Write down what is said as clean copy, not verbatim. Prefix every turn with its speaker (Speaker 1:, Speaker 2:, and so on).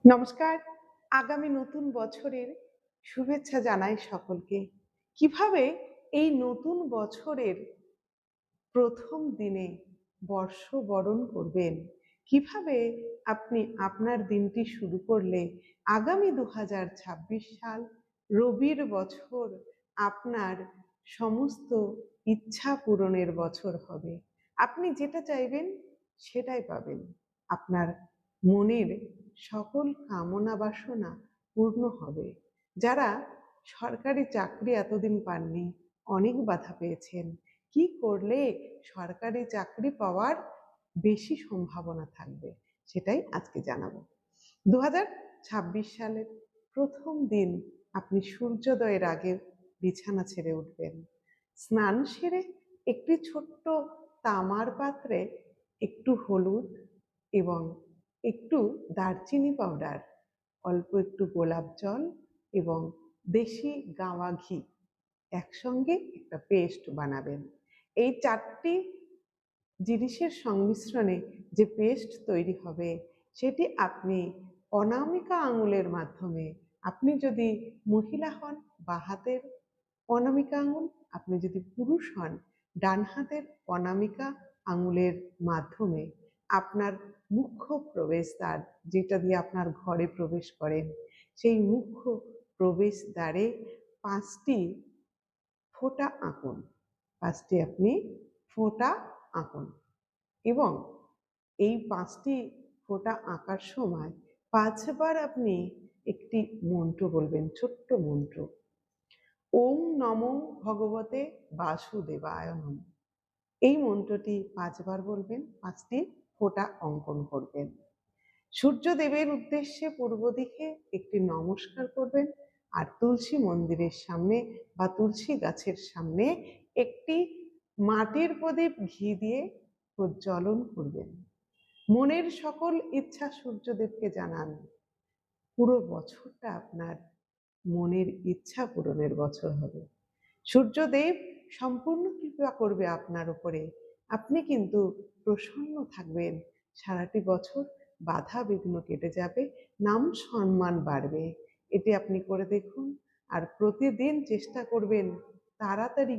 Speaker 1: নমস্কার। আগামী নতুন বছরের শুভেচ্ছা জানাই সকলকে। কিভাবে এই নতুন বছরের ১ম দিনে বর্ষবরণ করবেন, কিভাবে আপনি আপনার দিনটি শুরু করলে আগামী ২০২৬ সাল রবির বছর আপনার সমস্ত ইচ্ছা পূরণের বছর হবে। আপনি যেটা চাইবেন সেটাই পাবেন। আপনার মনের সকল কামনা বাসনা পূর্ণ হবে। যারা সরকারি চাকরি এতদিন পাননি, অনেক বাধা পেয়েছেন। কি করলে সরকারি চাকরি পাওয়ার বেশি সম্ভাবনা থাকবে, সেটাই আজকে জানাবো। ২০২৬ সালের ১ম দিন আপনি সূর্যোদয়ের আগে বিছানা ছেড়ে উঠবেন। স্নান সেরে একটি ছোট্ট তামার পাত্রে একটু হলুদ এবং একটু দারচিনি পাউডার, অল্প একটু গোলাপ জল এবং দেশি গাওয়া ঘি একসঙ্গে একটা পেস্ট বানাবেন। এই ৪টি জিনিসের সংমিশ্রণে যে পেস্ট তৈরি হবে, সেটি আপনি অনামিকা আঙুলের মাধ্যমে, আপনি যদি মহিলা হন বাঁ হাতের অনামিকা আঙুল, আপনি যদি পুরুষ হন ডান হাতের অনামিকা আঙুলের মাধ্যমে আপনার মুখ্য প্রবেশদ্বার, যেটা দিয়ে আপনার ঘরে প্রবেশ করেন, সেই মুখ্য প্রবেশদ্বারে ৫টি ফোঁটা আঁকুন। ৫টি আপনি ফোঁটা আঁকুন এবং এই ৫টি ফোঁটা আঁকার সময় ৫ বার আপনি একটি মন্ত্র বলবেন, ছোট্ট মন্ত্র। ওম নমো ভগবতে বাসুদেবায় নমঃ। এই মন্ত্রটি ৫ বার বলবেন, ৫টি ফোঁটা অঙ্কন করবেন। সূর্যদেবের উদ্দেশ্যে পূর্ব দিকে একটি নমস্কার করবেন আর তুলসী মন্দিরের সামনে বা তুলসী গাছের সামনে একটি মাটির প্রদীপ ঘি দিয়ে প্রজ্বলন করবেন। মনের সকল ইচ্ছা সূর্যদেবকে জানান। পুরো বছরটা আপনার মনের ইচ্ছা পূরণের বছর হবে। সূর্যদেব সম্পূর্ণ কৃপা করবে আপনার উপরে। আপনি কিন্তু প্রসন্ন থাকবেন। সারাটি বছর বাধা বিঘ্ন কেটে যাবে, নাম সম্মান বাড়বে। এটি আপনি করে দেখুন আর প্রতিদিন চেষ্টা করবেন তাড়াতাড়ি